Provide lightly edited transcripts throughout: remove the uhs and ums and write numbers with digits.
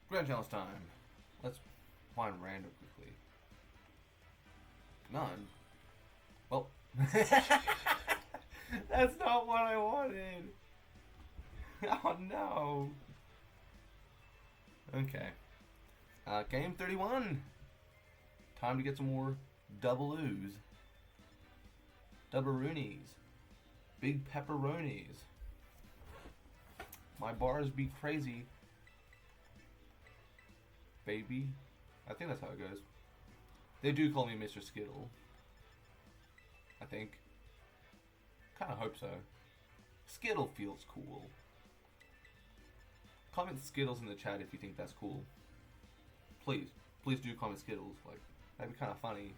Grand challenge time. Let's find random quickly. None. Well, that's not what I wanted. Oh no. Okay. Game 31. Time to get some more double ooze. Double-roonies. Big pepperonis. My bars be crazy. Baby. I think that's how it goes. They do call me Mr. Skittle. I think. Kinda hope so. Skittle feels cool. Comment Skittles in the chat if you think that's cool. Please. Please do comment Skittles. Like, that'd be kinda funny.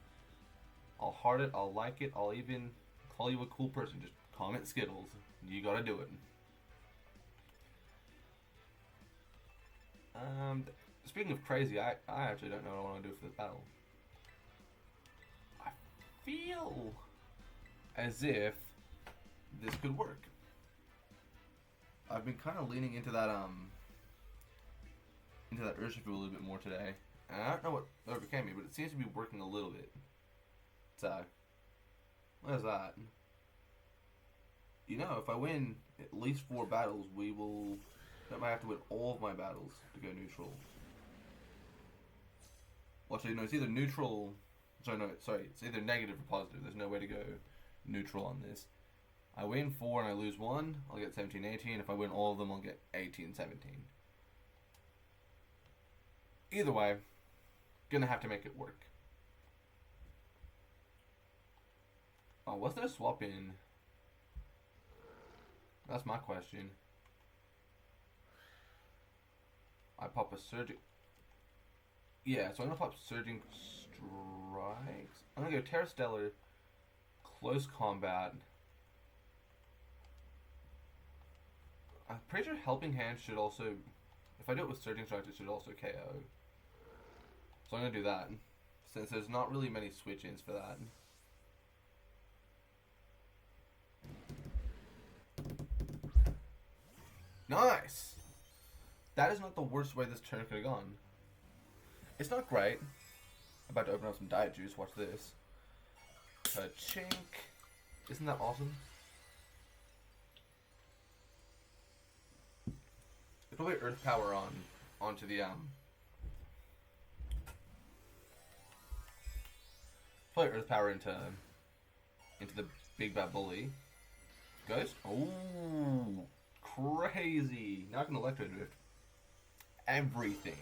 I'll heart it, I'll like it, I'll even call you a cool person. Just comment Skittles. You gotta do it. Speaking of crazy, I actually don't know what I want to do for this battle. I feel as if this could work. I've been kind of leaning into that Urshifu a little bit more today. And I don't know what overcame me, but it seems to be working a little bit. So, there's that. You know, if I win at least 4 battles, I might have to win all of my battles to go neutral. Well, actually, no, it's either neutral. Sorry, it's either negative or positive. There's no way to go neutral on this. I win 4 and I lose 1, I'll get 17-18. If I win all of them, I'll get 18-17. Either way, gonna have to make it work. Oh, what's there a swap in? That's my question. I pop a surging. Yeah, so I'm gonna pop surging strikes. I'm gonna go Terra Stellar, close combat. I'm pretty sure Helping Hand should also, if I do it with surging strikes, it should also KO. So I'm gonna do that, since there's not really many switch-ins for that. Nice! That is not the worst way this turn could have gone. It's not great. I'm about to open up some diet juice. Watch this. Ka-chink. Isn't that awesome? It's probably Earth Power onto the Probably Earth Power into the big bad bully. Ghost. Oh, crazy! Now I can Electro Drift everything.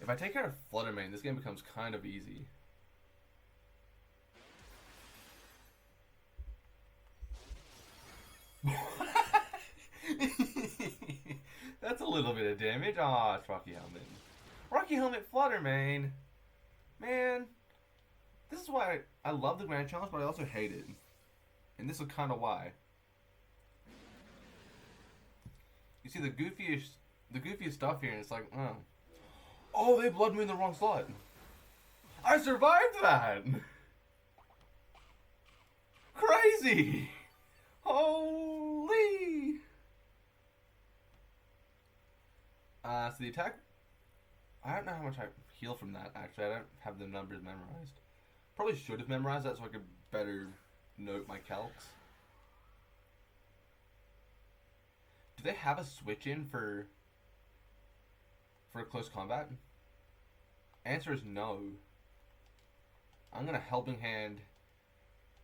If I take care of Flutter Mane, this game becomes kind of easy. That's a little bit of damage. Aw, it's Rocky Helmet. Rocky Helmet Flutter Mane. Man, this is why I love the Grand Challenge, but I also hate it. And this is kind of why. You see the goofiest stuff here, and it's like, oh, they blood me in the wrong slot. I survived that. Crazy. Holy. So the attack. I don't know how much I heal from that. Actually, I don't have the numbers memorized. Probably should have memorized that so I could better note my calcs. Do they have a switch in for close combat? Answer is no. I'm gonna Helping Hand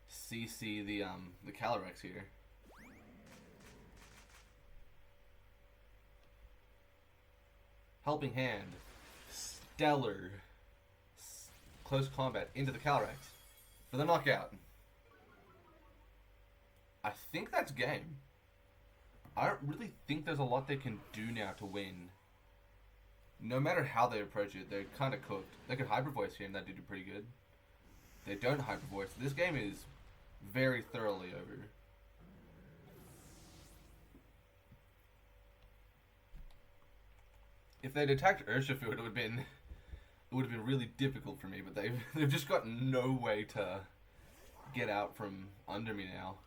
CC the Calyrex here. Helping Hand, Stellar, close combat into the Calyrex for the knockout. I think that's game. I don't really think there's a lot they can do now to win. No matter how they approach it, they're kind of cooked. They could Hyper Voice here and that'd do pretty good. They don't Hyper Voice. This game is very thoroughly over. If they'd attacked Urshifu, it would have been really difficult for me. But they've just got no way to get out from under me now.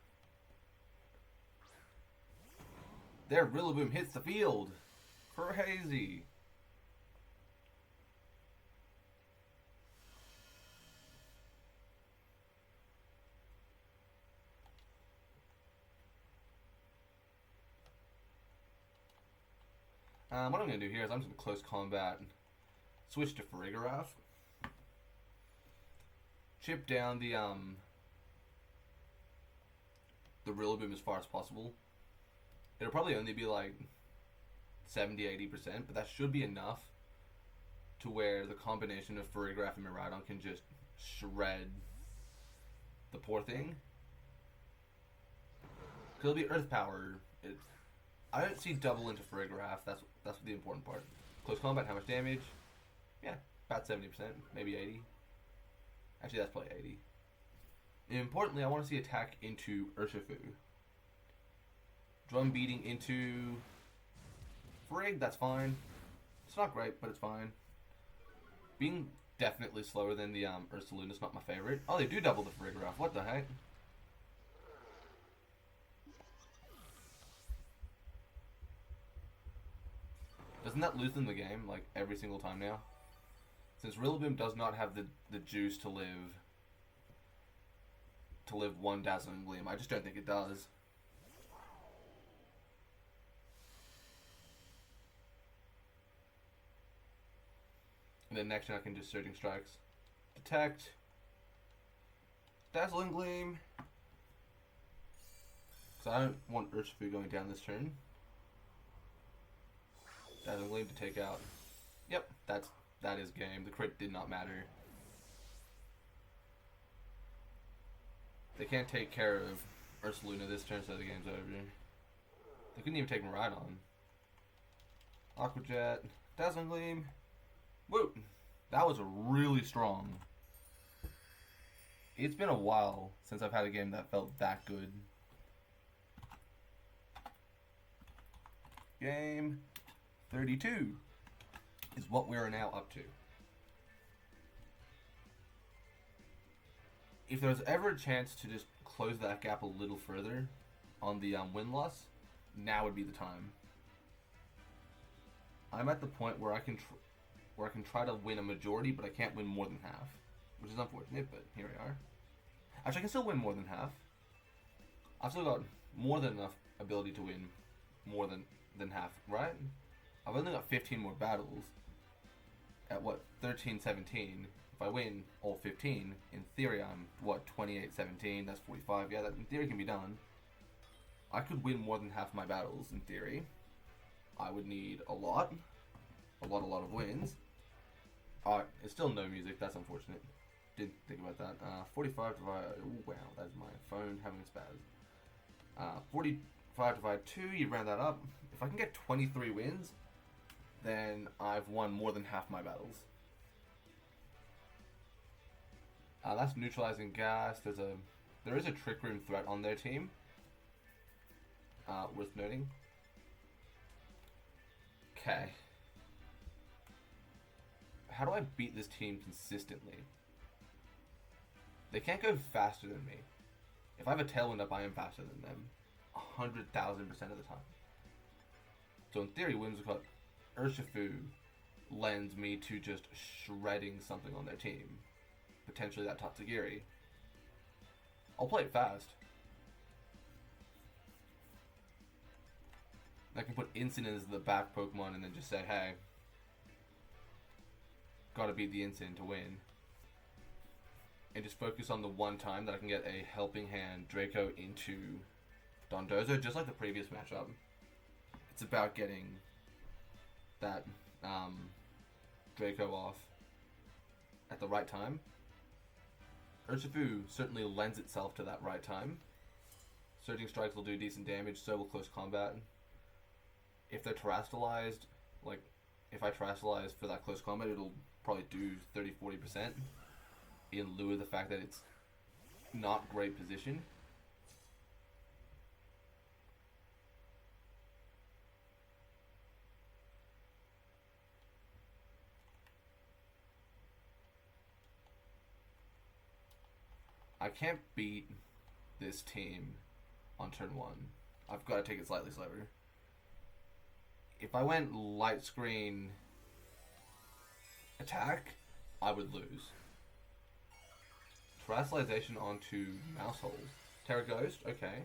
Their Rillaboom hits the field. Crazy. What I'm going to do here is I'm just going to close combat, switch to Farigiraf, chip down the Rillaboom as far as possible. It'll probably only be like 70-80%, but that should be enough to where the combination of Farigiraf and Miraidon can just shred the poor thing. It'll be Earth Power. I don't see double into Farigiraf. That's the important part. Close combat, how much damage? Yeah, about 70%, maybe 80. Actually, that's probably 80. And importantly, I want to see attack into Urshifu. Drum beating into Farig, that's fine. It's not great, but it's fine. Being definitely slower than the Ursaluna's not my favorite. Oh, they do double the Farigiraf. What the heck? Doesn't that lose them the game, like, every single time now? Since Rillaboom does not have the juice to live one Dazzling Gleam. I just don't think it does. And then next turn I can just Surging Strikes. Detect. Dazzling Gleam. Because I don't want Urshifu going down this turn. Dazzling Gleam to take out. Yep, that is game. The crit did not matter. They can't take care of Ursaluna this turn, so the game's over. They couldn't even take Miraidon. Aqua Jet. Dazzling Gleam. Woo! That was really strong. It's been a while since I've had a game that felt that good. Game 32 is what we are now up to. If there's ever a chance to just close that gap a little further on the win-loss, now would be the time. I'm at the point where I can try to win a majority, but I can't win more than half, which is unfortunate, but here we are. Actually, I can still win more than half. I've still got more than enough ability to win more than half, right? I've only got 15 more battles at, what, 13-17. If I win all 15, in theory I'm, what, 28-17, that's 45. Yeah, that in theory can be done. I could win more than half my battles, in theory. I would need a lot of wins. Alright, it's still no music, that's unfortunate. Didn't think about that. 45 divided, ooh, wow, that's my phone having a spaz. 45 divided 2, you round that up. If I can get 23 wins, then I've won more than half my battles. That's neutralizing gas. There is a Trick Room threat on their team. Worth noting. Okay. How do I beat this team consistently? They can't go faster than me. If I have a Tailwind up, I am faster than them. 100,000% of the time. So in theory, Whimsicott Urshifu lends me to just shredding something on their team. Potentially that Tatsugiri. I'll play it fast. I can put Instant as the back Pokemon and then just say, hey, gotta beat the Instant to win. And just focus on the one time that I can get a Helping Hand Draco into Dondozo, just like the previous matchup. It's about getting that Draco off at the right time. Urshifu certainly lends itself to that right time. Surging Strikes will do decent damage, so will Close Combat. If they're Terastallized, like, if I Terastallize for that Close Combat, it'll probably do 30-40% in lieu of the fact that it's not great position. I can't beat this team on turn 1. I've got to take it slightly slower. If I went light screen attack, I would lose. Terrestrialization onto mouse holes. Terra Ghost, okay.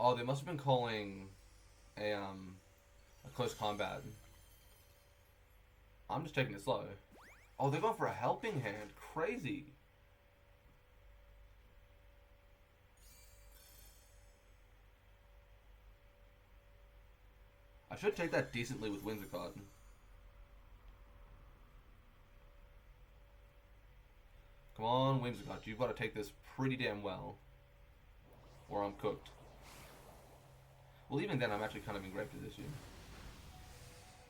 Oh, they must have been calling a close combat. I'm just taking it slow. Oh, they're going for a helping hand. Crazy. I should take that decently with Whimsicott. Come on, Whimsicott. You've got to take this pretty damn well. Or I'm cooked. Well, even then, I'm actually kind of in great position.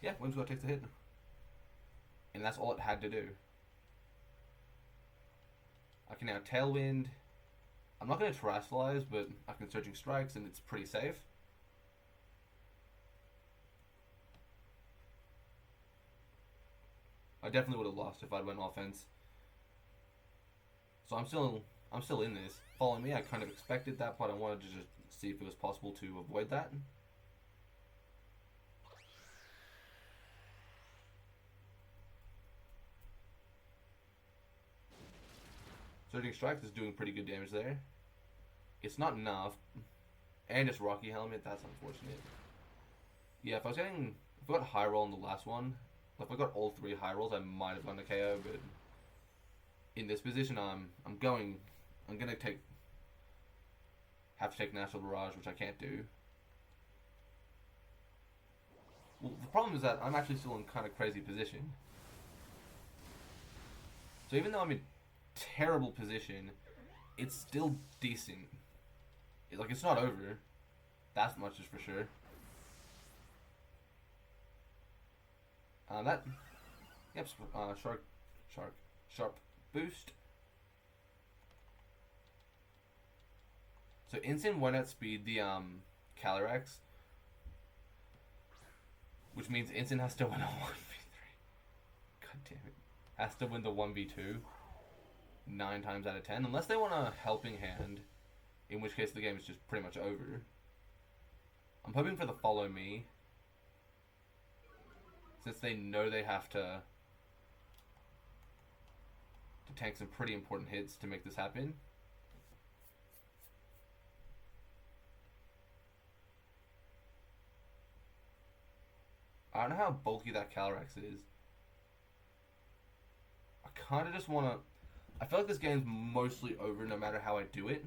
Yeah, Whimsicott takes the hit. And that's all it had to do. I can now Tailwind. I'm not going to Terrestrialize, but I can Surging Strikes, and it's pretty safe. I definitely would have lost if I'd went offense. So I'm still in this. Follow me, I kind of expected that, but I wanted to just see if it was possible to avoid that. Surging Strikes is doing pretty good damage there. It's not enough. And it's Rocky Helmet, that's unfortunate. Yeah, if I got high roll on the last one, if I got all three high rolls, I might have gotten a KO, but in this position, I'm gonna have to take National Barrage, which I can't do. Well, the problem is that I'm actually still in kind of crazy position. So even though I'm in terrible position, it's still decent. It's not over. That much is for sure. Yep, sharp boost. So instant one at speed the Calyrex, which means instant has to win a 1v3. God damn it, has to win the 1v2 9 times out of 10, unless they want a helping hand, in which case the game is just pretty much over. I'm hoping for the follow me, since they know they have to tank some pretty important hits to make this happen. I don't know how bulky that Calyrex is. I kind of just want to... I feel like this game's mostly over no matter how I do it.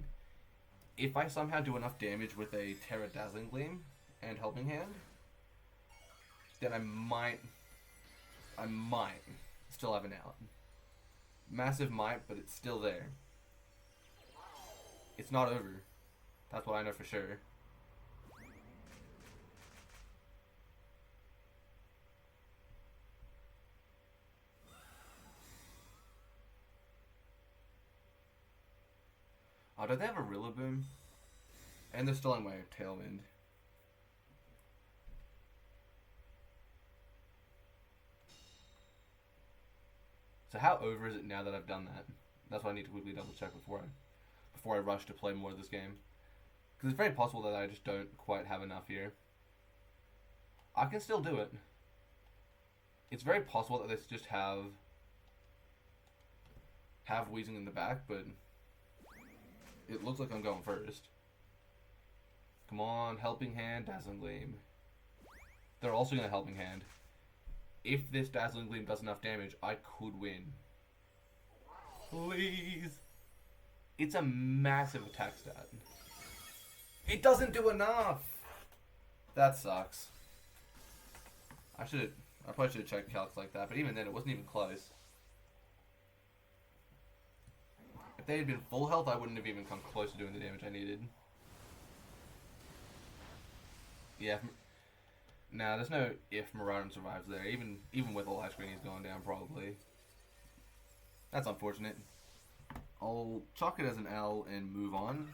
If I somehow do enough damage with a Terra Dazzling Gleam and Helping Hand, then I might still have an out. Massive might, but it's still there. It's not over. That's what I know for sure. Oh, do they have a Rillaboom? And they're still on my Tailwind. So how over is it now that I've done that? That's what I need to quickly double check before I rush to play more of this game. Because it's very possible that I just don't quite have enough here. I can still do it. It's very possible that they just have Weezing in the back, but it looks like I'm going first. Come on, Helping Hand, Dazzling Gleam. They're also going to Helping Hand. If this Dazzling Gleam does enough damage, I could win. Please. It's a massive attack stat. It doesn't do enough. That sucks. I probably should have checked calcs like that, but even then it wasn't even close. If they had been full health, I wouldn't have even come close to doing the damage I needed. Yeah. Nah, there's no if Miraidon survives there. Even with a light screen, he's going down probably. That's unfortunate. I'll chalk it as an L and move on.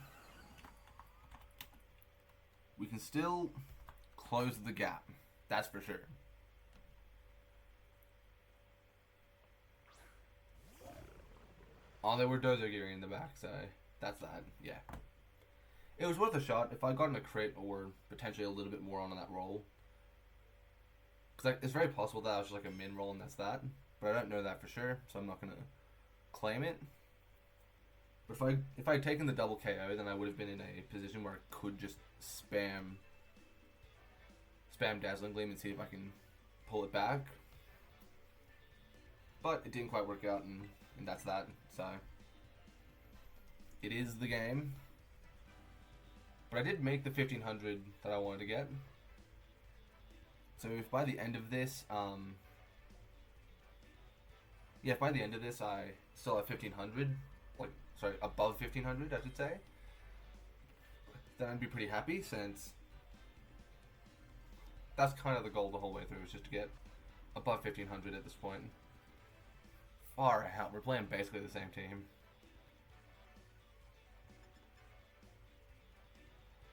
We can still close the gap. That's for sure. Oh, they were Dozo gearing in the back, so that's that. Yeah. It was worth a shot. If I'd gotten a crit or potentially a little bit more on that roll, Because it's very possible that I was just like a min roll and that's that. But I don't know that for sure, so I'm not going to claim it. But if I had taken the double KO, then I would have been in a position where I could just spam Dazzling Gleam and see if I can pull it back. But it didn't quite work out, and that's that. So it is the game. But I did make the 1500 that I wanted to get. So if by the end of this, if by the end of this I still have 1500, above 1500, I should say, then I'd be pretty happy, since that's kind of the goal the whole way through, is just to get above 1500 at this point. Far out, we're playing basically the same team.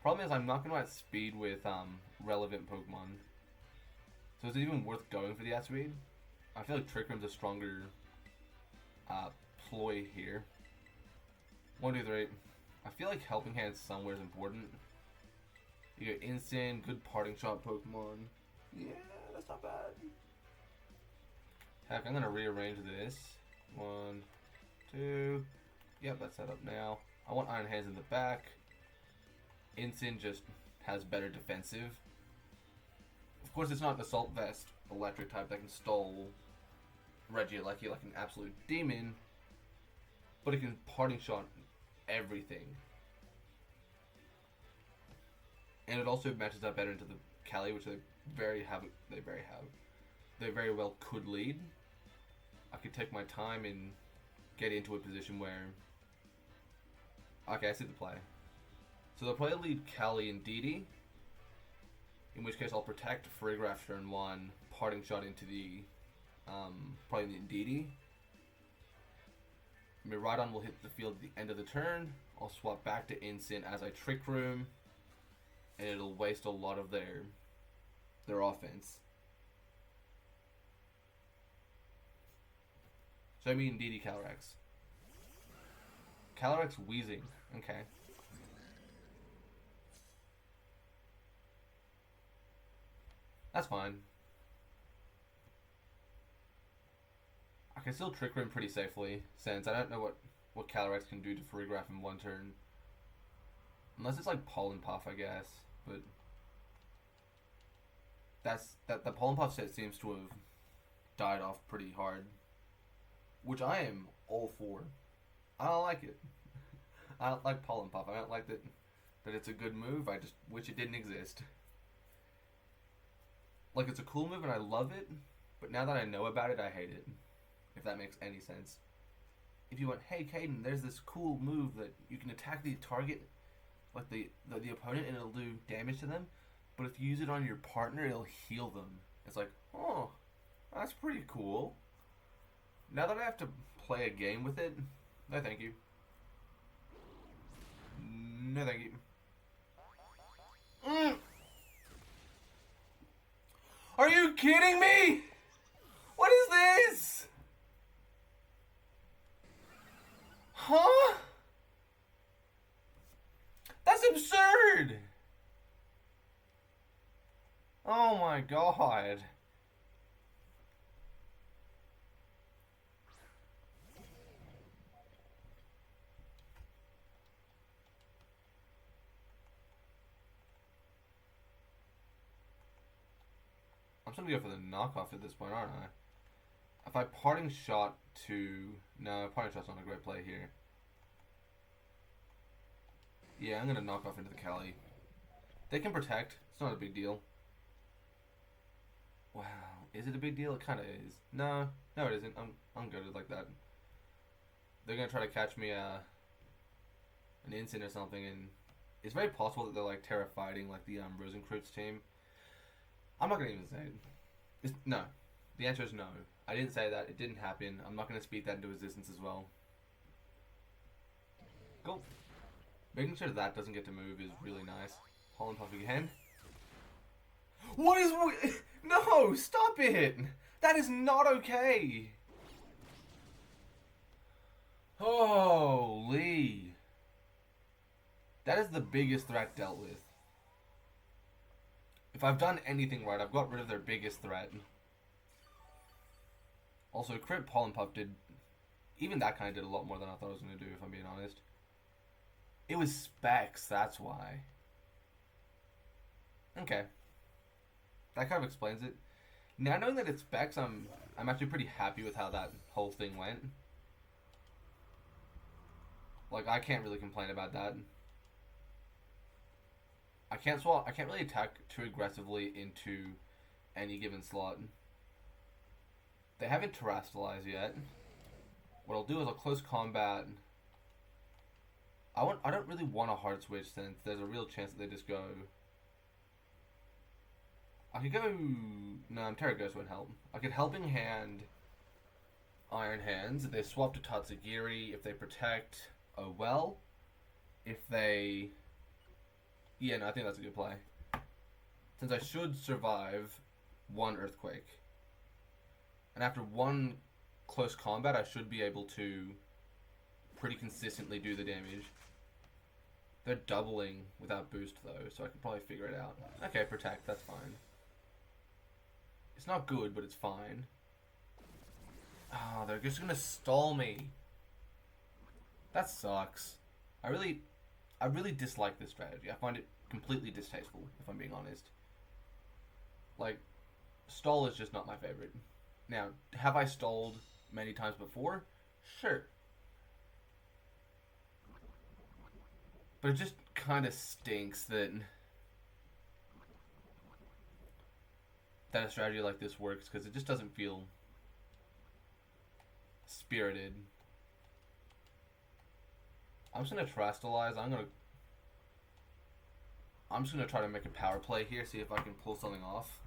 Problem is, I'm not going to have speed with relevant Pokemon. So is it even worth going for the outspeed? I feel like Trick Room's a stronger ploy here. 1, 2, 3. I feel like Helping Hand somewhere is important. You get Instant, good parting shot Pokemon. Yeah, that's not bad. Heck, I'm gonna rearrange this. 1, 2. Yep, that's set up now. I want Iron Hands in the back. Instant just has better defensive. Of course, it's not an Assault Vest electric type that can stall Regieleki like an absolute demon, but it can parting shot everything. And it also matches up better into the Cali, which they very well could lead. I could take my time and get into a position where... Okay, I see the play. So they'll probably lead Cali and E.I.D.I.L, in which case I'll protect Farigiraf turn 1, parting shot into the... probably the E.I.D.I.L. Miraidon will hit the field at the end of the turn. I'll swap back to Instant as I Trick Room, and it'll waste a lot of their offense. So I mean E.I.D.I.L Calyrex. Calyrex wheezing. Okay. That's fine. I can still Trick Room pretty safely, since I don't know what Calyrex can do to Farigiraf in one turn. Unless it's like Pollen Puff, I guess. But the Pollen Puff set seems to have died off pretty hard, which I am all for. I don't like it. I don't like Pollen Puff. I don't like that it's a good move. I just wish it didn't exist. Like, it's a cool move and I love it, but now that I know about it, I hate it. If that makes any sense. If you went, hey Caden, there's this cool move that you can attack the target, like the opponent, and it'll do damage to them, but if you use it on your partner, it'll heal them. It's like, oh, that's pretty cool. Now that I have to play a game with it, no thank you. No thank you. Are you kidding me? What is this? Huh? That's absurd! Oh my god. I'm just gonna go for the knockoff at this point, aren't I? If I parting shot to... No, parting shot's not a great play here. Yeah, I'm gonna knock off into the Cali. They can protect. It's not a big deal. Wow, is it a big deal? It kind of is. No, it isn't. I'm good like that. They're gonna try to catch me an instant or something, and it's very possible that they're like Terra fighting like the Rosencreutz team. I'm not gonna even say it. No. The answer is no. I didn't say that. It didn't happen. I'm not gonna speak that into existence as well. Cool. Making sure that doesn't get to move is really nice. Pollen Puff again. What is... No! Stop it! That is not okay! Holy... That is the biggest threat dealt with. If I've done anything right, I've got rid of their biggest threat. Also, crit Pollen Puff did... Even that kind of did a lot more than I thought it was going to do, if I'm being honest. It was specs, that's why. Okay. That kind of explains it. Now knowing that it's specs, I'm actually pretty happy with how that whole thing went. Like, I can't really complain about that. I can't really attack too aggressively into any given slot. They haven't terrestrialized yet. What I'll do is I'll close combat. I don't really want a hard switch since there's a real chance that they just go. I could go. No, Terra Ghost won't help. I could Helping Hand Iron Hands. If they swap to Tatsugiri, if they protect, oh well. If they... Yeah, no, I think that's a good play. Since I should survive one Earthquake. And after one close combat, I should be able to pretty consistently do the damage. They're doubling without boost, though, so I can probably figure it out. Okay, protect, that's fine. It's not good, but it's fine. Oh, they're just gonna stall me. That sucks. I really dislike this strategy. I find it completely distasteful, if I'm being honest. Like, stall is just not my favorite. Now, have I stalled many times before? Sure. But it just kind of stinks that a strategy like this works, because it just doesn't feel spirited. I'm just gonna terrestrialize. I'm just gonna try to make a power play here, see if I can pull something off.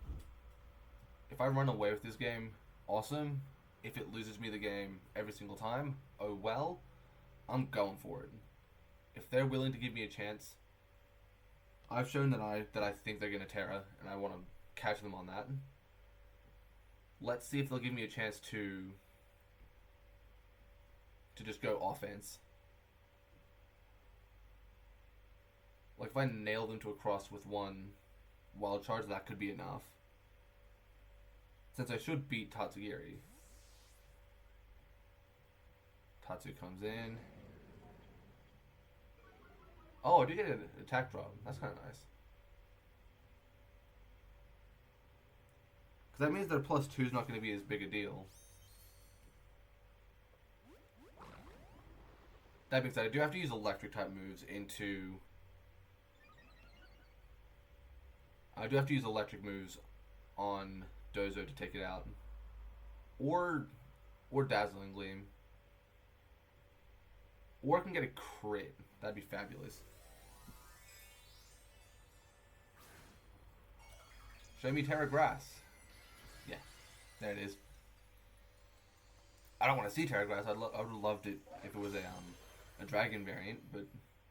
If I run away with this game, awesome. If it loses me the game every single time, oh well. I'm going for it. If they're willing to give me a chance, I've shown that I think they're gonna Terra, and I want to catch them on that. Let's see if they'll give me a chance to just go offense. Like, if I nail them to a cross with one wild charge, that could be enough. Since I should beat Tatsugiri. Tatsu comes in. Oh, I do get an attack drop. That's kind of nice. Because that means their +2 is not going to be as big a deal. That being said, I do have to use electric type moves into... I do have to use electric moves on Dozo to take it out. Or Dazzling Gleam. Or I can get a crit. That'd be fabulous. Show me Terra Grass. Yeah, there it is. I don't want to see Terra Grass. I would have loved it if it was a dragon variant, but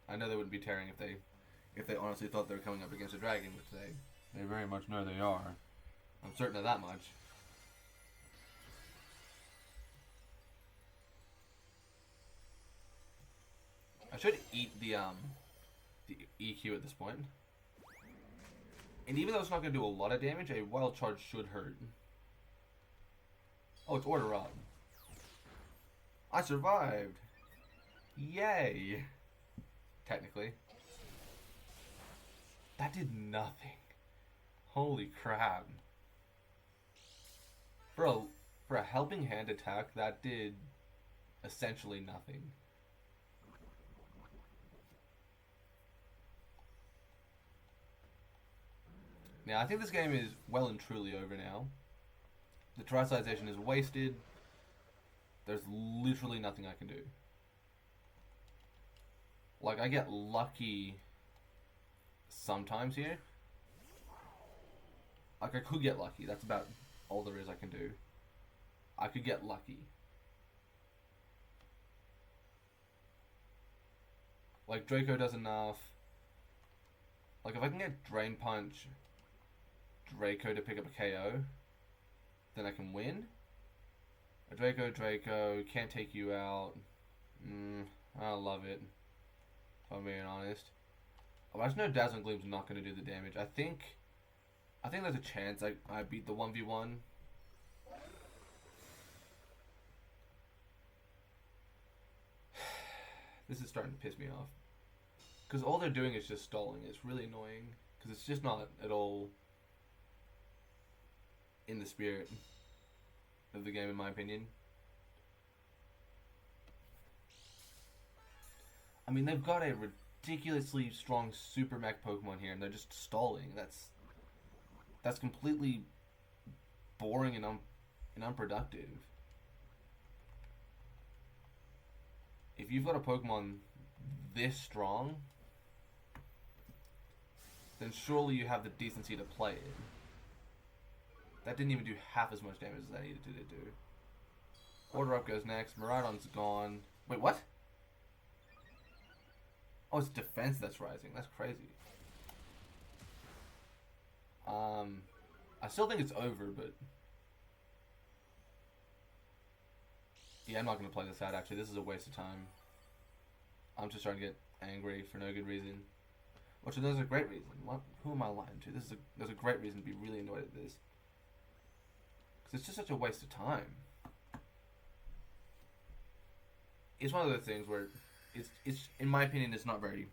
I know they wouldn't be tearing if they honestly thought they were coming up against a dragon, which they very much know they are. I'm certain of that much. I should eat the EQ at this point. And even though it's not going to do a lot of damage, a wild charge should hurt. Oh, it's Order Rod. I survived! Yay! Technically. That did nothing. Holy crap. For a Helping Hand attack, that did essentially nothing. Now, I think this game is well and truly over now. The terrestrialization is wasted. There's literally nothing I can do. Like, I get lucky sometimes here. Like, I could get lucky. That's about all there is I can do. I could get lucky. Like, Draco does enough. Like, if I can get Drain Punch Draco to pick up a KO, then I can win. A Draco can't take you out. I love it, if I'm being honest. Oh, I just know Dazzling Gleam's not going to do the damage. I think I think there's a chance I beat the 1v1. This is starting to piss me off. Because all they're doing is just stalling. It's really annoying. Because it's just not at all in the spirit of the game, in my opinion. I mean, they've got a ridiculously strong super mech Pokemon here, and they're just stalling. That's completely boring and unproductive. If you've got a Pokemon this strong, then surely you have the decency to play it. That didn't even do half as much damage as I needed to do. Order Up goes next. Miraidon's gone. Wait, what? Oh, it's defense that's rising. That's crazy. I still think it's over, but... Yeah, I'm not going to play this out, actually. This is a waste of time. I'm just starting to get angry for no good reason. Which there's a great reason. Who am I lying to? There's a great reason to be really annoyed at this. Because it's just such a waste of time. It's one of those things where it's in my opinion, it's not very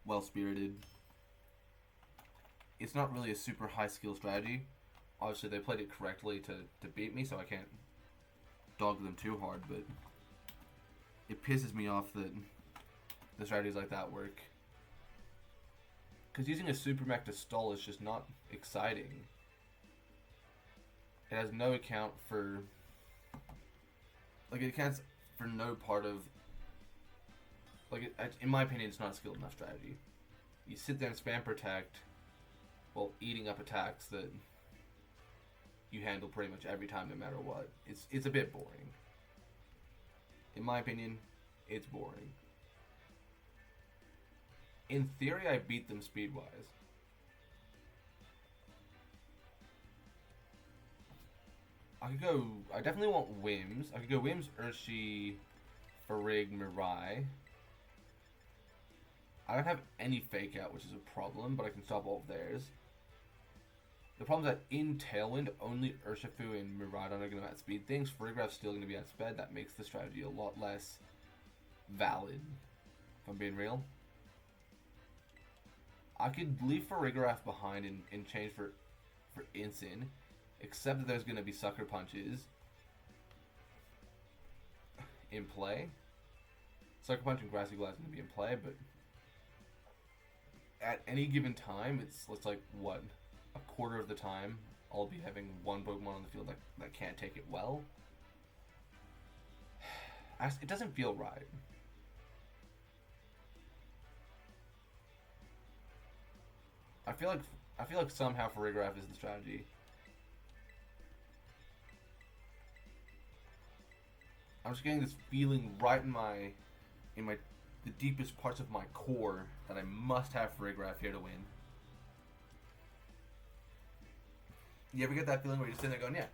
well spirited. It's not really a super high skill strategy. Obviously, they played it correctly to beat me, so I can't dog them too hard, but it pisses me off that the strategies like that work. Because using a super mech to stall is just not exciting. It has no account for... Like, it accounts for no part of... Like, in my opinion, it's not a skilled enough strategy. You sit there and spam protect while eating up attacks that you handle pretty much every time, no matter what. It's a bit boring. In my opinion, it's boring. In theory, I beat them speed-wise. I definitely want Wims. I could go Wims, Urshi, Farig, Mirai. I don't have any fake out, which is a problem, but I can stop all of theirs. The problem is that in Tailwind, only Urshifu and Miraidon are going to outspeed things. Farigiraf's still going to be outsped. That makes the strategy a lot less valid, if I'm being real. I could leave Farigiraf behind and change for Incin, except that there's going to be Sucker Punches in play. Sucker Punch and Grassy Glide is going to be in play, but at any given time, it's like, what, a quarter of the time, I'll be having one Pokemon on the field that can't take it well. It doesn't feel right. I feel like somehow Farigiraf is the strategy. I'm just getting this feeling right in the deepest parts of my core that I must have Farigiraf here to win. You ever get that feeling where you're sitting there going, yeah,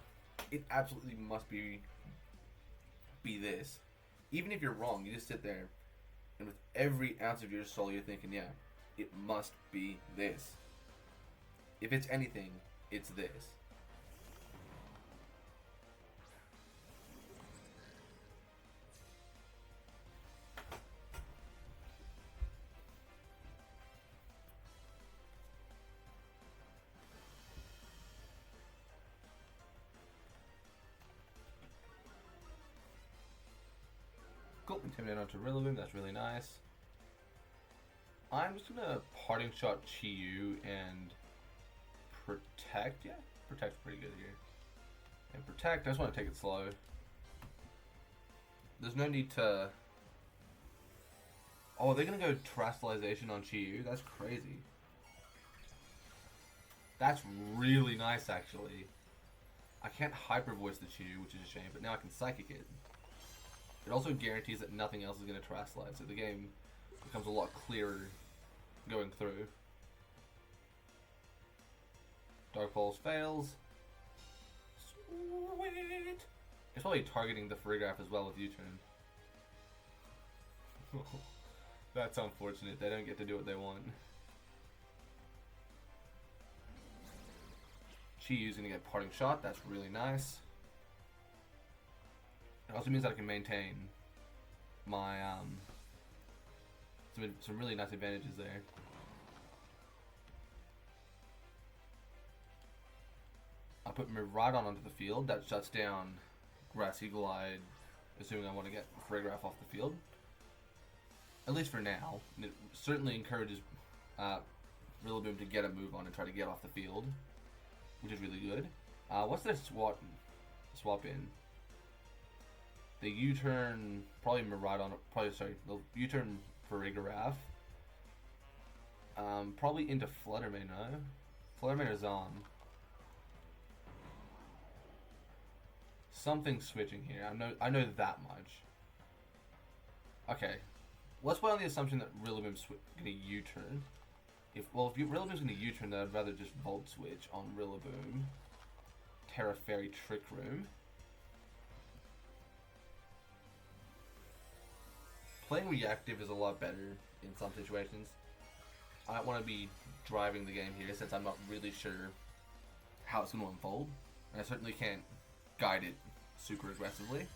it absolutely must be this. Even if you're wrong, you just sit there and with every ounce of your soul you're thinking, yeah, it must be this. If it's anything, it's this. Cool, Intimidate onto Rillaboom, that's really nice. I'm just gonna Parting Shot Chi-Yu and Protect. Yeah, Protect's pretty good here. And Protect, I just want to take it slow. There's no need to... Oh, they're gonna go Terastallization on Chi-Yu? That's crazy. That's really nice, actually. I can't Hyper Voice the Chi-Yu, which is a shame, but now I can Psychic it. It also guarantees that nothing else is going to Terastallize, so the game becomes a lot clearer going through. Dark Pulse fails. Sweet! It's probably targeting the Farigiraf as well with U-turn. That's unfortunate. They don't get to do what they want. Chi-Yu's going to get parting shot. That's really nice. It also means that I can maintain my some really nice advantages there. I'll put Miraidon onto the field. That shuts down Grass Eagle-Eyed, assuming I want to get Farigiraf off the field. At least for now. And it certainly encourages Rillaboom to get a move on and try to get off the field, which is really good. What's their swap in? The U-turn, probably Miraidon, the U-turn Farigiraf. Probably into Fluttermane, no? Fluttermane or Zon. Something switching here. I know that much. Okay. Let's play on the assumption that Rillaboom's going to U-turn. If Rillaboom's going to U-turn, then I'd rather just Volt Switch on Rillaboom. Terra Fairy Trick Room. Playing reactive is a lot better in some situations. I don't want to be driving the game here since I'm not really sure how it's going to unfold. And I certainly can't guide it super aggressively.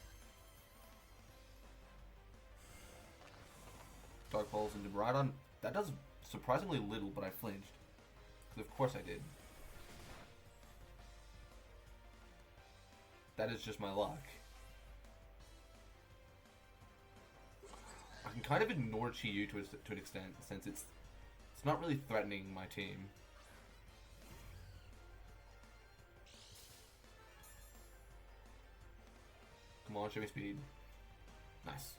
Dark Pulse into Miraidon. That does surprisingly little, but I flinched. Because of course I did. That is just my luck. I can kind of ignore Chi-Yu to an extent, since it's not really threatening my team. Come on, show me speed. Nice.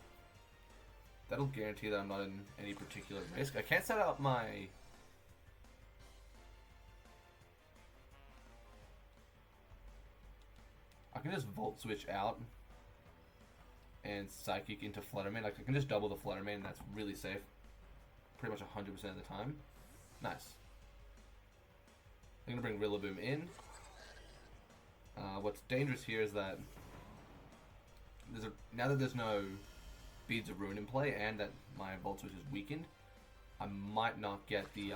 That'll guarantee that I'm not in any particular risk. I can't set up my... I can just Volt Switch out and Psychic into Fluttermane. Like, I can just double the Fluttermane, and that's really safe. Pretty much 100% of the time. Nice. I'm going to bring Rillaboom in. What's dangerous here is that now that there's no Beads of Ruin in play and that my Volt Switch is weakened, I might not get the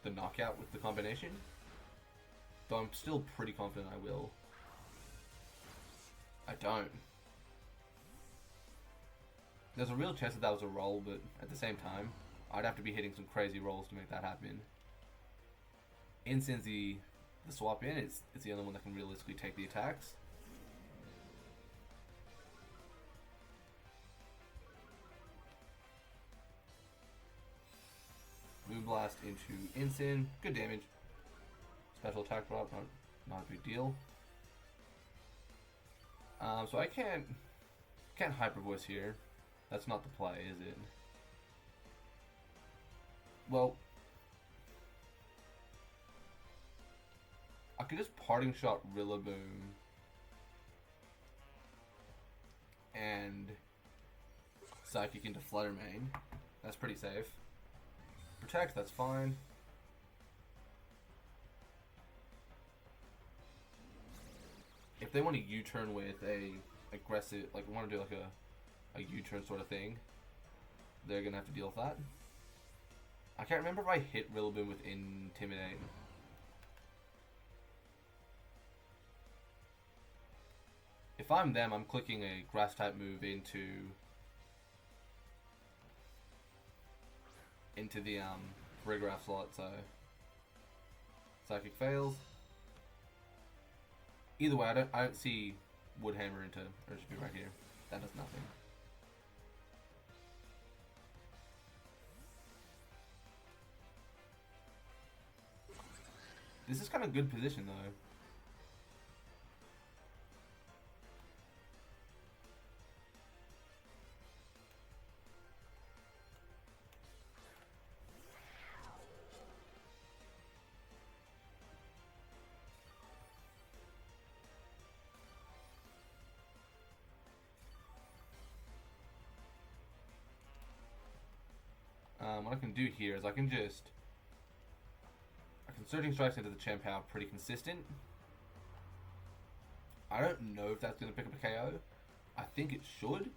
knockout with the combination. Though I'm still pretty confident I will. I don't. There's a real chance that was a roll, but at the same time, I'd have to be hitting some crazy rolls to make that happen. Incense the swap in, it's the only one that can realistically take the attacks. Moonblast into Incin, good damage. Special attack drop, not a big deal. So I can't Hyper Voice here. That's not the play, is it? Well, I could just Parting Shot Rillaboom and Psychic into Fluttermane. That's pretty safe. Protect, that's fine. If they want to U-turn with a aggressive, like want to do like a U-turn sort of thing, they're gonna have to deal with that. I can't remember if I hit Rillaboom with Intimidate. If I'm them, I'm clicking a Grass type move into the Farigiraf slot, so Psychic fails. Either way, I don't see Woodhammer into Urgent right here. That does nothing. This is kind of good position though. What I can do here is I can Surging Strikes into the Chien-Pao pretty consistent. I don't know if that's going to pick up a KO. I think it should.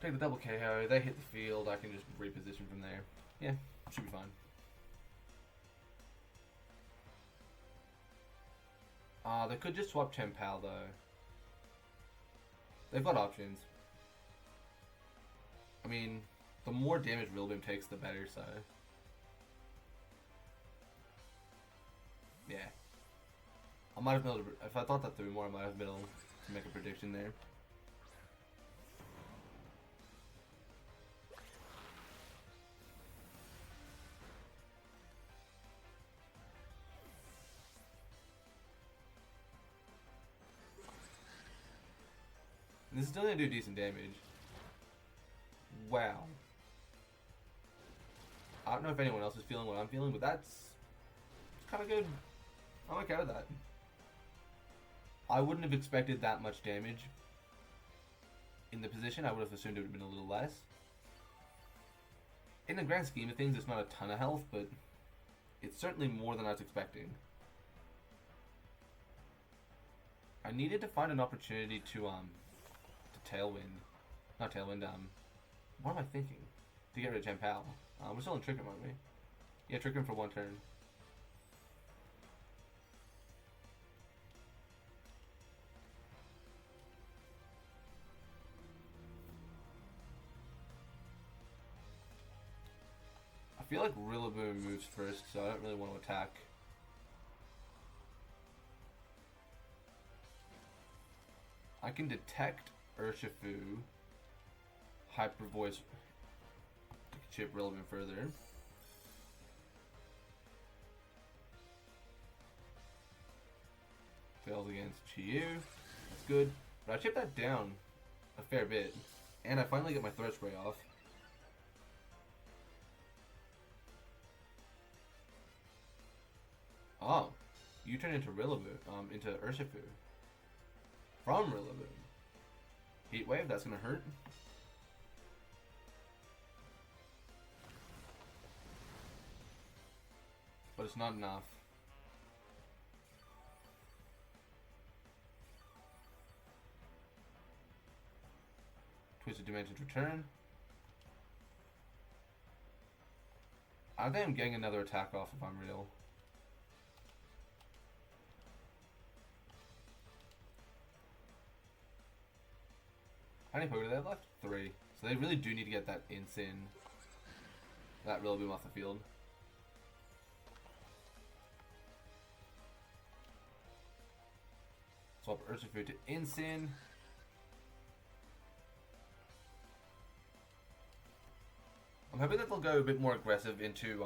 Take the double KO, they hit the field, I can just reposition from there. Yeah, should be fine. They could just swap Chempal though. They've got options. I mean, the more damage Rillaboom takes, the better, so... Yeah. I might have been able to... If I thought that through more, I might have been able to make a prediction there. And this is still gonna do decent damage. Wow. I don't know if anyone else is feeling what I'm feeling, but that's kind of good. I'm okay with that. I wouldn't have expected that much damage in the position. I would have assumed it would have been a little less. In the grand scheme of things, it's not a ton of health, but it's certainly more than I was expecting. I needed to find an opportunity to Tailwind. Not Tailwind, what am I thinking? To get rid of Chempal. We're still in Trick Room, aren't we? Yeah, Trick Room for one turn. I feel like Rillaboom moves first, so I don't really want to attack. I can detect Urshifu, Hyper Voice to chip Rillaboom further. Fails against Chi-Yu. That's good. But I chipped that down a fair bit. And I finally get my Throat Spray off. Oh. You turn into Rillaboom, into Urshifu. From Rillaboom. Heat Wave, that's gonna hurt. But it's not enough. Twisted Dimensions return. I think I'm getting another attack off if I'm real. How many Pokemon do they have left? 3. So they really do need to get that Incin, that Rillaboom off the field. Swap Urshifu to Incin. I'm hoping that they'll go a bit more aggressive into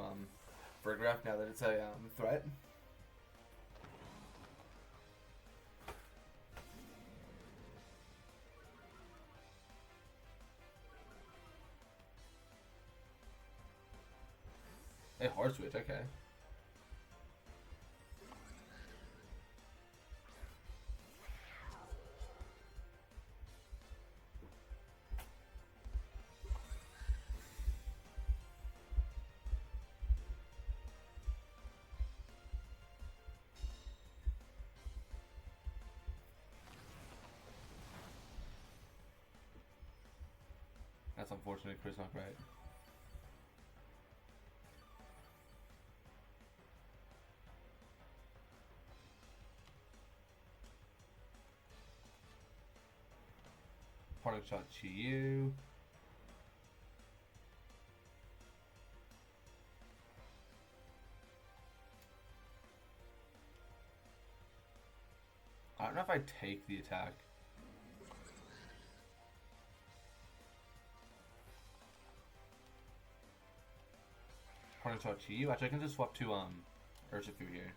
Fergraph now that it's a threat. Hey, hard switch, okay. That's unfortunate, Chris, not great. Parting Shot Chi-Yu. I don't know if I take the attack. Parting Shot Chi-Yu. Actually, I can just swap to Urshifu here.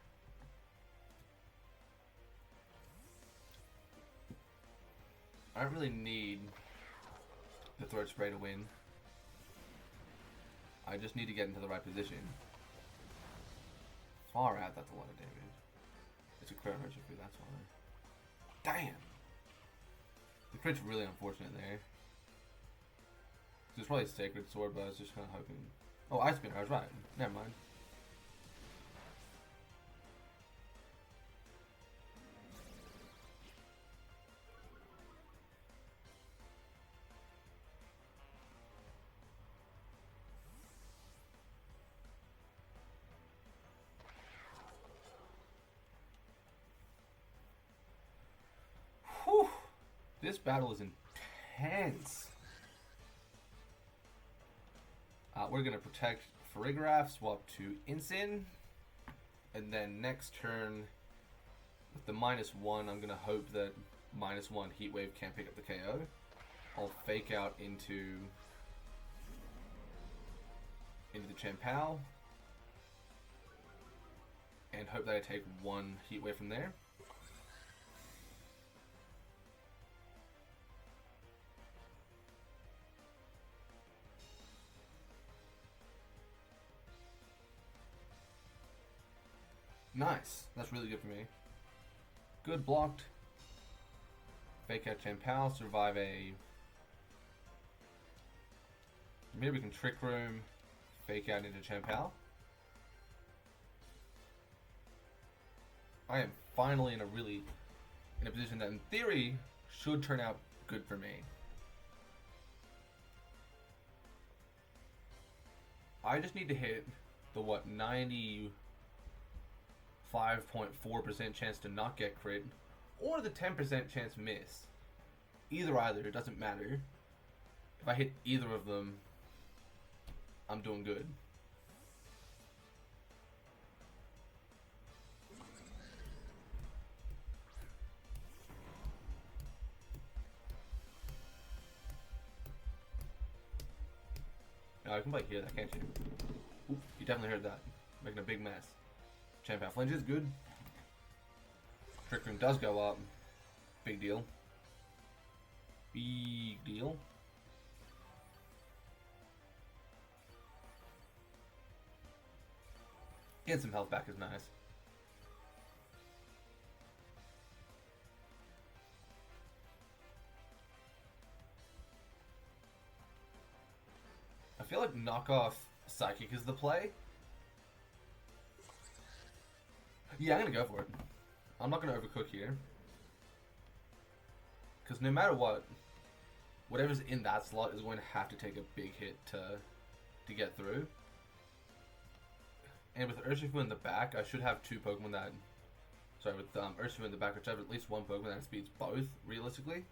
I don't really need the Throat Spray to win. I just need to get into the right position. Far out, that's a lot of damage. It's a crit on Urshifu, that's why. Damn! The crit's really unfortunate there. It's probably a Sacred Sword, but I was just kind of hoping... Oh, Ice Spinner, I was right. Never mind. This battle is intense. We're going to protect Farigiraf, swap to Incin. And then next turn, with the -1, I'm going to hope that -1 Heatwave can't pick up the KO. I'll fake out into the Chien-Pao. And hope that I take one Heatwave from there. Nice. That's really good for me. Good blocked. Fake out Chien-Pao, survive a... Maybe we can Trick Room, fake out into Chien-Pao. I am finally in a position that in theory should turn out good for me. I just need to hit the 95.4% chance to not get crit, or the 10% chance miss. Either, it doesn't matter. If I hit either of them, I'm doing good. No, I can probably hear that, can't you? Oop, you definitely heard that. Making a big mess. Chien-Pao flinches, good. Trick Room does go up. Big deal. Big deal. Getting some health back is nice. I feel like knockoff Psychic is the play. Yeah, I'm gonna go for it. I'm not gonna overcook here. Because no matter what, whatever's in that slot is going to have to take a big hit to get through. And with Urshifu in the back, I should have two Pokemon that... Sorry, with Urshifu in the back, I should have at least one Pokemon that speeds both, realistically.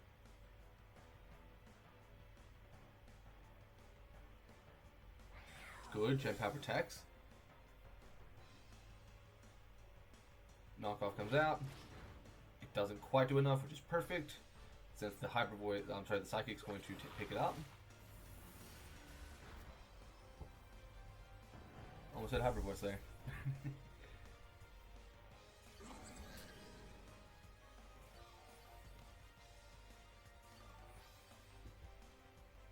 Good, Chien-Pao protects. Knockoff comes out. It doesn't quite do enough, which is perfect, since the the Psychic's going to pick it up. Almost had Hyper Voice there.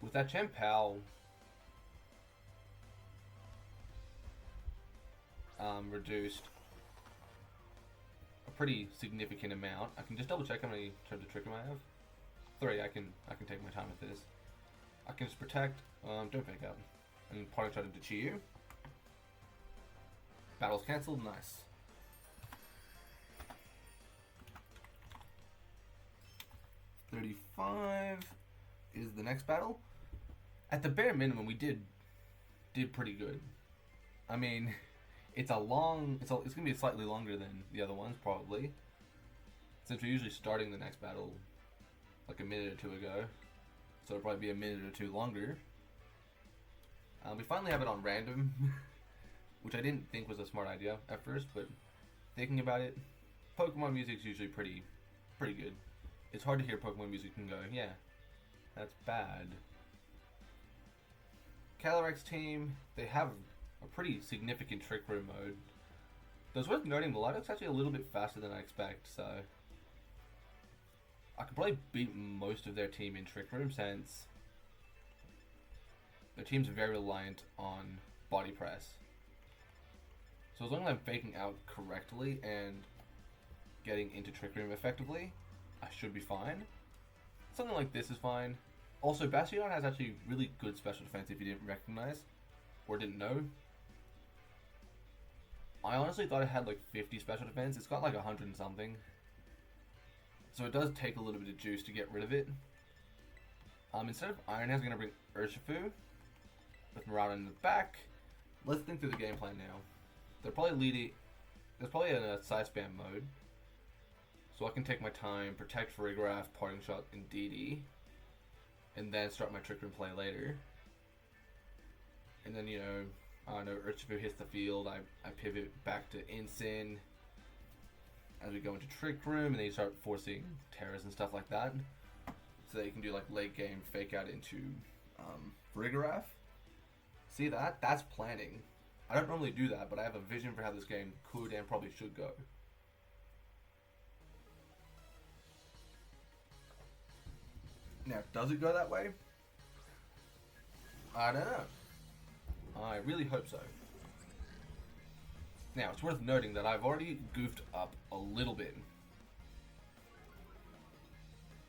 With that Chien-Pao reduced a pretty significant amount. I can just double check how many turns of Trick Room I have. 3. I can take my time with this. I can just protect. Don't fake out. And Parting Shot into Chi-Yu. Battle's cancelled. Nice. $35 is the next battle. At the bare minimum, we did pretty good. I mean, it's gonna be slightly longer than the other ones probably, since we're usually starting the next battle like a minute or two ago, so it'll probably be a minute or two longer. We finally have it on random, which I didn't think was a smart idea at first, but thinking about it, Pokemon music's usually pretty good. It's hard to hear Pokemon music and go, yeah, that's bad. Calyrex team, they have a pretty significant Trick Room mode. Though it's worth noting, the Lilacs actually a little bit faster than I expect, so I could probably beat most of their team in Trick Room, since their team's very reliant on body press. So as long as I'm faking out correctly and getting into Trick Room effectively, I should be fine. Something like this is fine. Also, Bastion has actually really good special defense if you didn't recognize or didn't know. I honestly thought it had like 50 special defense. It's got like 100 and something. So it does take a little bit of juice to get rid of it. Instead of Iron Hands, I'm going to bring Urshifu with Marauder in the back. Let's think through the game plan now. They're probably leading... There's probably a side spam mode. So I can take my time, protect Farigiraf, Parting Shot, and DD, and then start my Trick Room play later. And then, I don't know, Urshifu hits the field, I pivot back to Incin as we go into Trick Room, and then you start forcing Terras and stuff like that. So that you can do like late game fake out into Farigiraf. See that? That's planning. I don't normally do that, but I have a vision for how this game could and probably should go. Now, does it go that way? I don't know. I really hope so. Now, it's worth noting that I've already goofed up a little bit.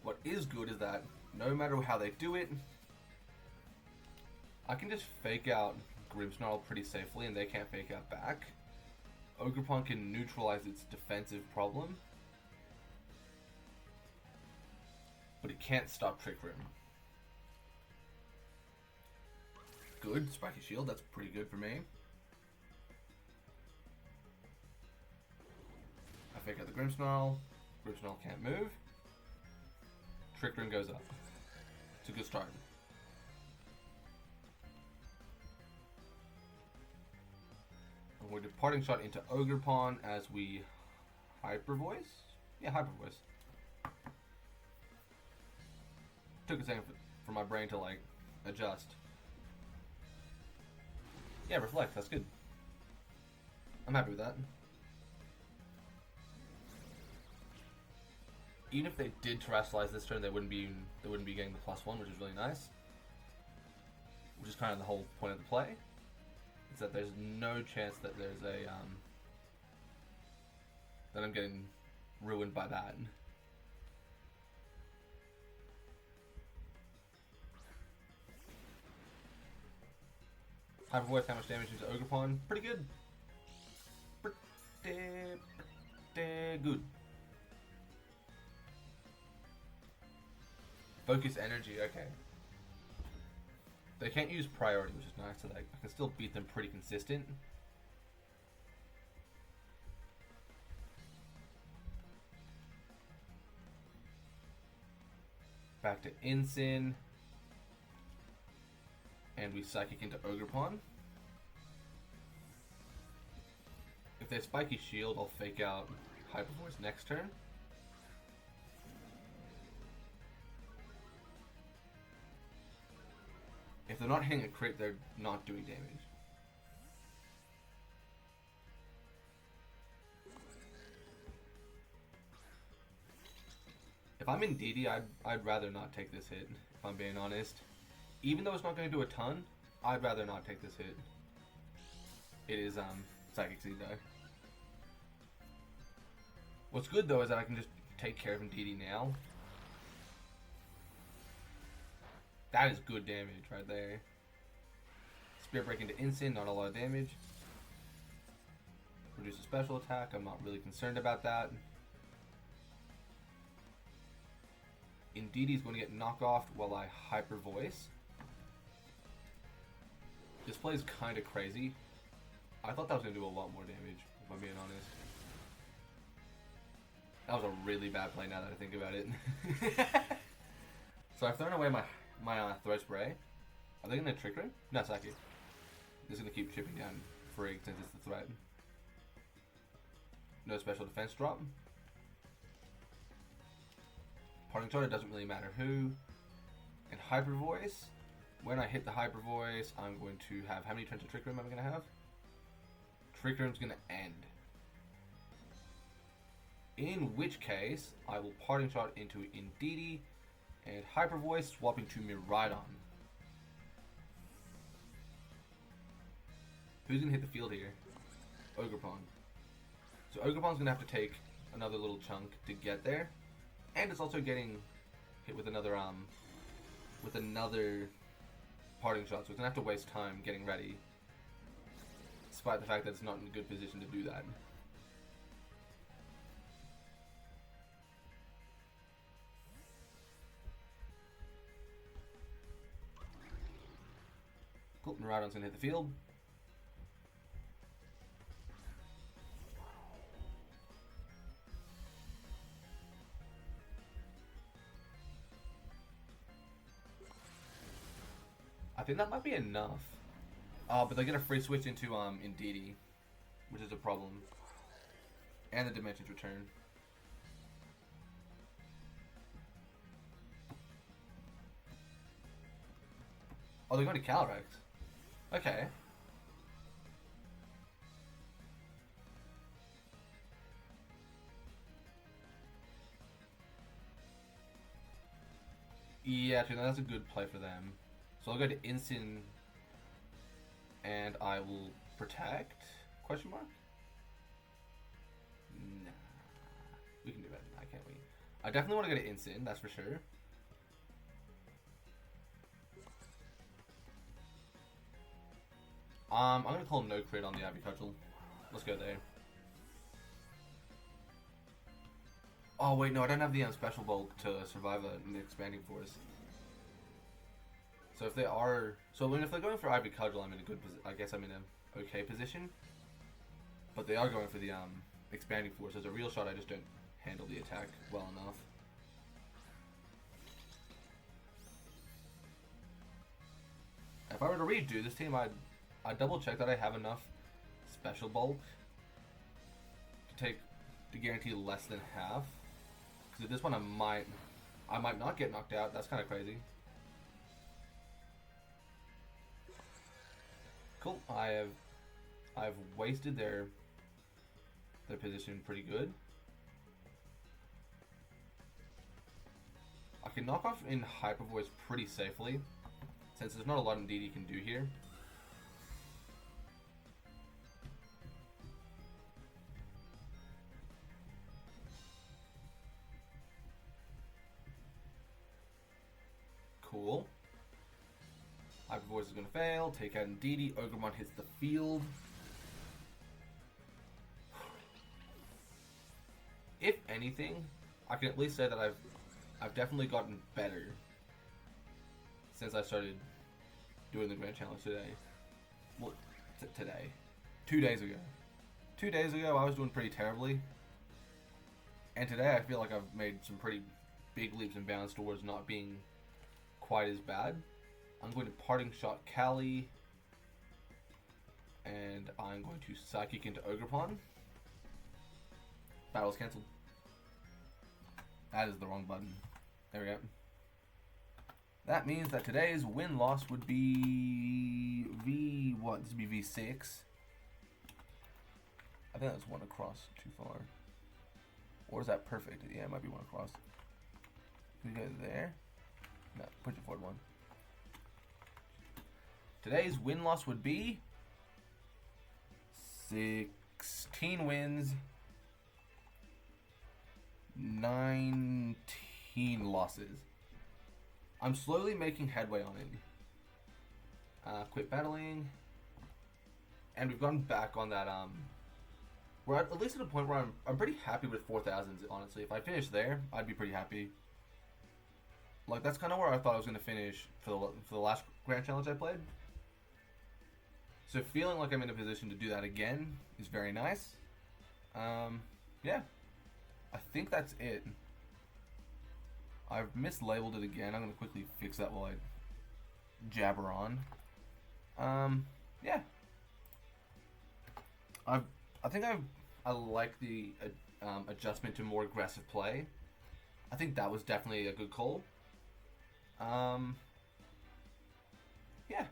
What is good is that no matter how they do it, I can just fake out Grimmsnarl pretty safely and they can't fake out back. Ogerpon can neutralize its defensive problem, but it can't stop Trick Room. Good, Spiky Shield, that's pretty good for me. I fake out the Grimmsnarl. Grimmsnarl can't move. Trick Room goes up. It's a good start. And we're Parting Shot into Ogerpon as we Hyper Voice? Yeah, Hyper Voice. Took a second for my brain to like adjust. Yeah, Reflect, that's good. I'm happy with that. Even if they did Terrestrialize this turn, they wouldn't be getting the +1, which is really nice. Which is kind of the whole point of the play. Is that there's no chance that there's a that I'm getting ruined by that. Hyper Voice, how much damage into Ogerpon? Pretty good. Pretty good. Focus Energy, okay. They can't use Priority, which is nice, so I can still beat them pretty consistent. Back to Incin. And we Psychic into Ogerpon. If they Spiky Shield, I'll fake out Hyper Voice next turn. If they're not hitting a crit, they're not doing damage. If I'm in DD, I'd rather not take this hit, if I'm being honest. Even though it's not going to do a ton, I'd rather not take this hit. It is Psychic Seed though. What's good though is that I can just take care of him DD now. That is good damage right there. Spirit Break into Incin, not a lot of damage. Reduce a special attack, I'm not really concerned about that. Indeedee is going to get knockoff while I Hyper Voice. This play is kind of crazy. I thought that was going to do a lot more damage, if I'm being honest. That was a really bad play now that I think about it. So I've thrown away my Throat Spray. Are they going to Trick Room? No, Psychic. This is going to keep chipping down Frig since it's the threat. No special defense drop. Parting Shot, it doesn't really matter who. And Hyper Voice. When I hit the Hyper Voice, I'm going to have... How many turns of Trick Room am I going to have? Trick Room's going to end. In which case, I will Parting Shot into Indeedee and Hyper Voice, swapping to Miraidon. Who's going to hit the field here? Ogerpon. So Ogerpon's going to have to take another little chunk to get there. And it's also getting hit with another Parting Shot, so it's going to have to waste time getting ready. Despite the fact that it's not in a good position to do that. Cool, Miraidon's going to hit the field. think that might be enough. But they get a free switch into E.I.D.I.L, which is a problem. And the dimensions return. Oh, they're going to Calyrex. Okay. Yeah, actually, that's a good play for them. So I'll go to Instant, and I will protect? Question mark? Nah. We can do better than that, can't we? I definitely want to go to Instant, that's for sure. I'm going to call no crit on the Ivy Cudgel. Let's go there. Oh, wait, no, I don't have the special bulk to survive an expanding force. So if they are... So, I mean, if they're going for Ivy Cudgel, I'm in a good position. I guess I'm in an okay position. But they are going for the expanding force. There's a real shot, I just don't handle the attack well enough. If I were to redo this team, I'd double check that I have enough special bulk to guarantee less than half. Because at this one I might not get knocked out. That's kind of crazy. Cool. I've wasted their position pretty good. I can knock off in Hyper Voice pretty safely, since there's not a lot indeed he can do here. Cool. Hyper Voice is going to fail. Take out Indeedee. Ogremon hits the field. If anything, I can at least say that I've definitely gotten better since I started doing the Grand Challenge today. Well, today. 2 days ago. 2 days ago, I was doing pretty terribly. And today, I feel like I've made some pretty big leaps and bounds towards not being quite as bad. I'm going to Parting Shot Cali. And I'm going to Psychic into Ogerpon. Battle's cancelled. That is the wrong button. There we go. That means that today's win-loss would be what? This would be V6. I think that's one across too far. Or is that perfect? Yeah, it might be one across. Can we go there? No, push it forward one. Today's win-loss would be 16 wins, 19 losses. I'm slowly making headway on it. Quit battling. And we've gone back on that, we're at least at a point where I'm pretty happy with 4,000s, honestly. If I finish there, I'd be pretty happy. Like, that's kind of where I thought I was going to finish for the last Grand Challenge I played. So feeling like I'm in a position to do that again is very nice. Yeah. I think that's it. I've mislabeled it again. I'm going to quickly fix that while I jabber on. Yeah. I think I like the adjustment to more aggressive play. I think that was definitely a good call. Yeah.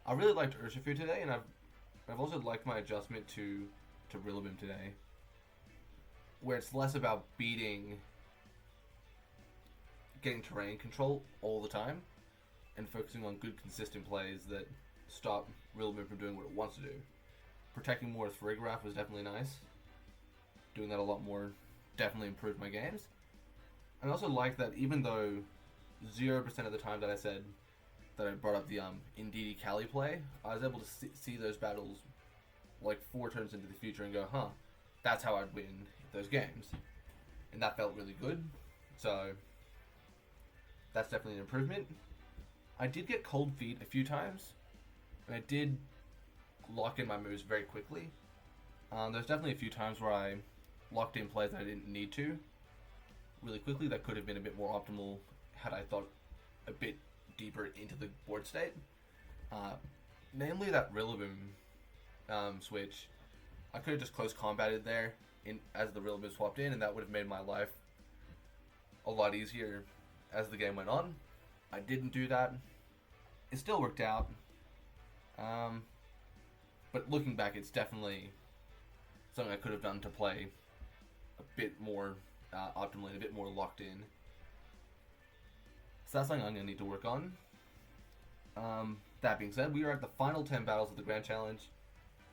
I really liked Urshifu today, and I've also liked my adjustment to Rillaboom today, where it's less about getting terrain control all the time, and focusing on good consistent plays that stop Rillaboom from doing what it wants to do. Protecting more with Farigiraf was definitely nice. Doing that a lot more definitely improved my games. And I also like that even though 0% of the time that I said that I brought up the Indeedee Cali play, I was able to see those battles like 4 turns into the future and go, huh, that's how I'd win those games. And that felt really good. So that's definitely an improvement. I did get cold feet a few times, and I did lock in my moves very quickly. There's definitely a few times where I locked in plays that I didn't need to really quickly. That could have been a bit more optimal had I thought a bit deeper into the board state. Namely that Rillaboom switch. I could have just close combated there as the Rillaboom swapped in, and that would have made my life a lot easier as the game went on. I didn't do that. It still worked out. But looking back, it's definitely something I could have done to play a bit more optimally, and a bit more locked in. So that's something I'm going to need to work on. That being said, we are at the final 10 battles of the Grand Challenge.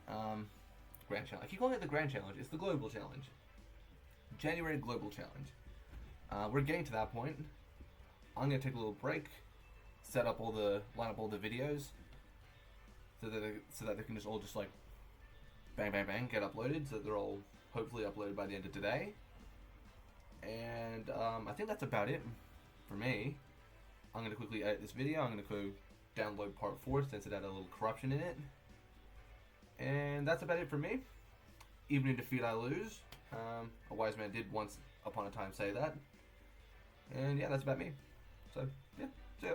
Grand Challenge. I keep calling it the Grand Challenge. It's the Global Challenge. January Global Challenge. We're getting to that point. I'm going to take a little break, line up all the videos, so that they can just all just like bang bang bang get uploaded, so that they're all hopefully uploaded by the end of today. And I think that's about it for me. I'm going to quickly edit this video. I'm going to go download part 4 since it had a little corruption in it. And that's about it for me. Even in defeat I lose. A wise man did once upon a time say that. And yeah, that's about me. So, yeah, see ya.